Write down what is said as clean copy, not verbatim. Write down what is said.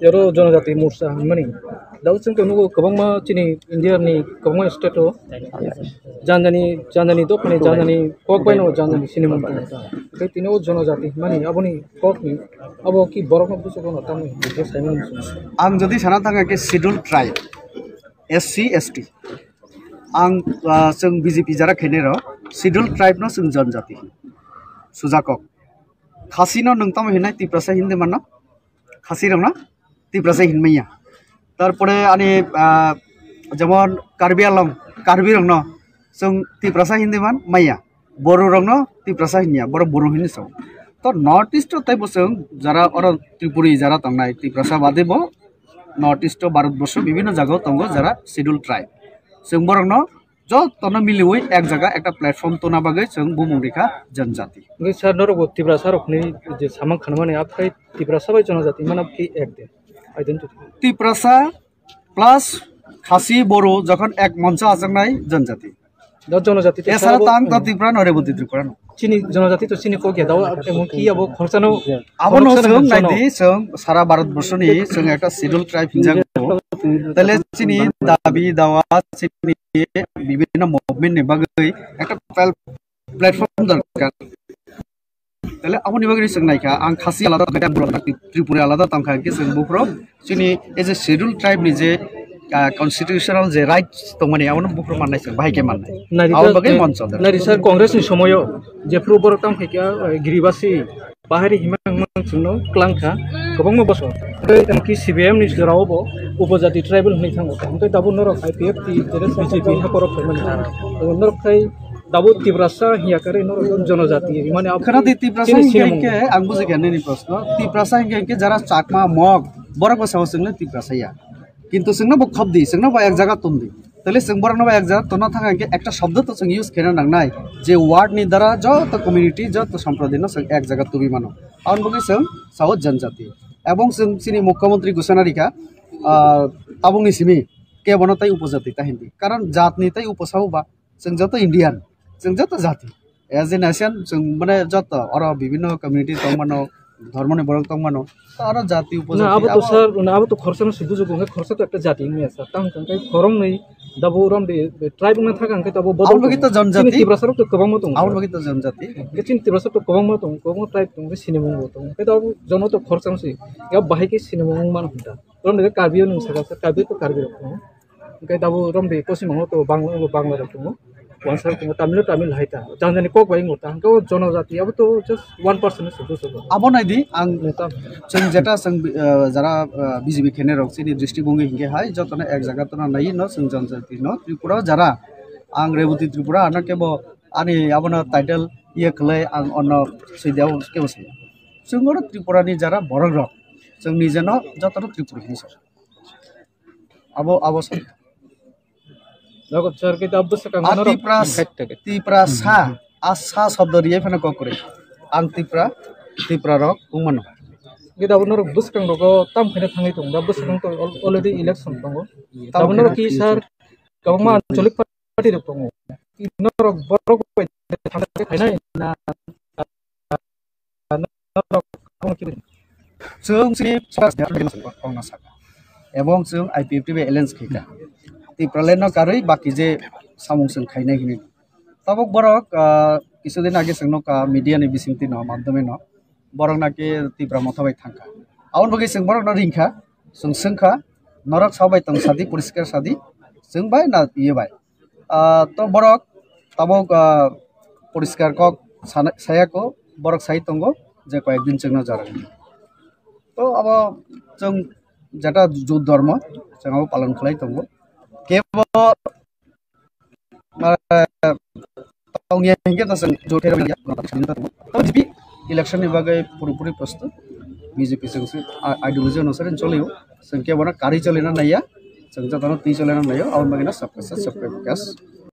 yaro जनजाति मोर्चा माने दाउ जों नुगो गोबां चिनि इन्डियानि गोबां स्टेटो जानजानि दखनि जानजानि कक बायनो जानजानि सिनेमा बे तिनो जनजाति माने अबनि ककनि अब कि बरफ बुसुको नतामनि जे साइमन आं जदि साना थाङा के शेड्यूल ट्राइब SC ST आं जों BJP जरा खेने र शेड्यूल ट्राइब न जों जनजाति सुजाकक खासिनो नोंताम हेनाय तिप्रसा हिंदे मानो खासि रंना तिप्रसा हिनमैया तारपरे आनि जेमन कार्बि आलं कार्बि रंनो जों तिप्रसा हिंदे मान मैया बरो रंनो तिप्रसा हिनिया बरो बरो हिनि सौ तो नॉर्थ ईस्ट टाइप जों जरा और त्रिपुरी जरा तंगनाय तिप्रसा बादे बो नॉर्थ ईस्ट भारत वर्ष विभिन्न जगह तंगो जरा शेड्यूल ट्राइब जों बरंनो जो तनो मिलिवै एक जगह एक प्लेटफॉर्म तो ना बागै जों बुमुंरिखा जनजाति गे सर नरगो तिब्रासा रखनि जे सामान खानमाने आफाय तिब्रासा बाय जनजाति माने कि एक दे आइडेंटिटी तिब्रासा प्लस खासी बरो जखन एक मंच आजंनाय जनजाति द जनजाति एसा तांग त तिब्रा नरेबुति त्रिपुरा न चिनि जनजाति तो चिनि को गेदाव एमन कि अब खर्चानो आबो न जों नायदि जों सारा भारत वर्षनि जों एकटा शेड्यूल ट्राइब हिनजांगो तले चिनि दाबि दावा चिनि विभिन्न मूवमेंट ने बागै एकटा प्लेटफॉर्म दरकार तले आबोनि बागै जों नायखा आं खासि आलादा त्रिपुरा आलादा तांखा के जों बुफ्रो चिनि एज ए शेड्यूल ट्राइब नि जे कन्स्टिट्यूशनल जे राइट्स तो माने आवनो बुफ्रो माननाय जों बाहायके माननाय आव बागै मंच नारि सर कांग्रेस नि समयो जे प्रो बरताम फेकिया गिरिबासी बाहारि हिमां मांचुनो क्लांखा गोबां बसो एमकी CBM नि जेरावबो उपजाति ट्राइबल होनै थांगो ओमफ्राय दाबो नरक IPF ति जेरै BJP हापर फैमोन नरखाय दाबो तिब्रासा हियाकारे नरक जनजाति माने खरा दि तिब्रासा हिंगे आं बुझि गयाने नि प्रश्न तिब्रासा हिंगे जरा चाकमा मग बरक बसाव जोंनो तिब्रासाया किन्तु जोंनो बो खबदि जोंनो बा एक जगह तंदि तले जों बरनो बा एक जगह तना थांगा के एकटा शब्द तो जों यूज केना नांनाय जे वार्ड नि द्वारा जत कम्युनिटी जत सम्प्रदाय न जों एक जगह तुबि मानो आउन बगे जों साउथ जनजाति एवं जों चिनि मुख्यमंत्री घोषणारिका ताबुंनि सिमी के बनताय उपजाति ताहिंदी कारण जातनि ताय उपसावबा जों जत इंडियन जों जत जाति एज ए नेशन जों माने जत और विभिन्न कम्युनिटी तंगमानो धर्मनि बरक तंगमानो आरो जाति उपजाति अब तो सर अब तो खर्चा न सिद्धु जो खर्चा तो एकटा जाति नि आसा तां तंकाय खरम नै दाबो रम दे ट्राइब न थाका अंके दाबो बदल बगे तो जनजाति तिब्रासा तो गोबां मत आउन बगे तो जनजाति के चिन तिब्रासा तो गोबां मत गोबां ट्राइब दं सिनेमा तो के दाबो जनो तो खर्चा न सि या बाहाय के सिनेमा मान हुंदा रम दे कार्बियो न सका कार्बि तो कार्बि रखो के दाबो रम दे पश्चिम तो बांग्ला रखो वानसार को तमिल हाइता जानजानि कक बाय ngota angko जनजाति अब तो जस्ट 1% सुदुसो आबो नायदि आं जों जेटा जों जरा BJP खेने रक सिनि डिस्ट्रिक्ट बुंगे हिंगे हाय जतने एक जगह तना नाय न जों जनजाति न त्रिपुरा जरा आं रेवती त्रिपुरा आना केबो आनि आबना टाइटल ये खले आं अन सैदाव केबो सै जों त्रिपुरा नि जरा बरग रक जों निजेनो जतनो त्रिपुरा नि सर आबो सर नगद सर के अब सका तिप्रासा आसा शब्द रिये फना को करे आं तिप्रा रक उमनो के दाबो नर बुसकां रग ताम फैना थाङै दं दा बुसकां तो अलरेडी इलेक्शन दङ दाबो नर कि सर गोबां आन्चलिक पार्टी दङ नर बरक थाङै फायनाय ना जों सिनि पावना साका एवं जों IPF बे एलायंस खेका तिप्रालेन कारै बाकी जे सामुंसं खायनाय हिनि तबक बरक किसुदिन आगे संनो का मीडिया नि बिसिंति न माध्यमे न बरक नाके तिप्रा मथाबाय थांखा आउन बगे जों बरक न रिंखा जों संखा नरक साबाय तंग सादि परिष्कार सादि जों बाय ना इये बाय तो बरक तबक परिष्कार कक साया को बरक साइ तंगो जे कयेक दिन जों न जारा तो अब जों जेटा जो धर्म जों पालन खालाय तंगो केवल ताउनिया हिंगे तसन जोथेर बीजेपी इलेक्शन नि बागै पुरुपुरि प्रस्तुत BJP जों आइडियोलॉजी अनुसार चलियो जों केवल कारी चलेना नाया जों जतनो ती चलेना नायो और मगिना सबका विकास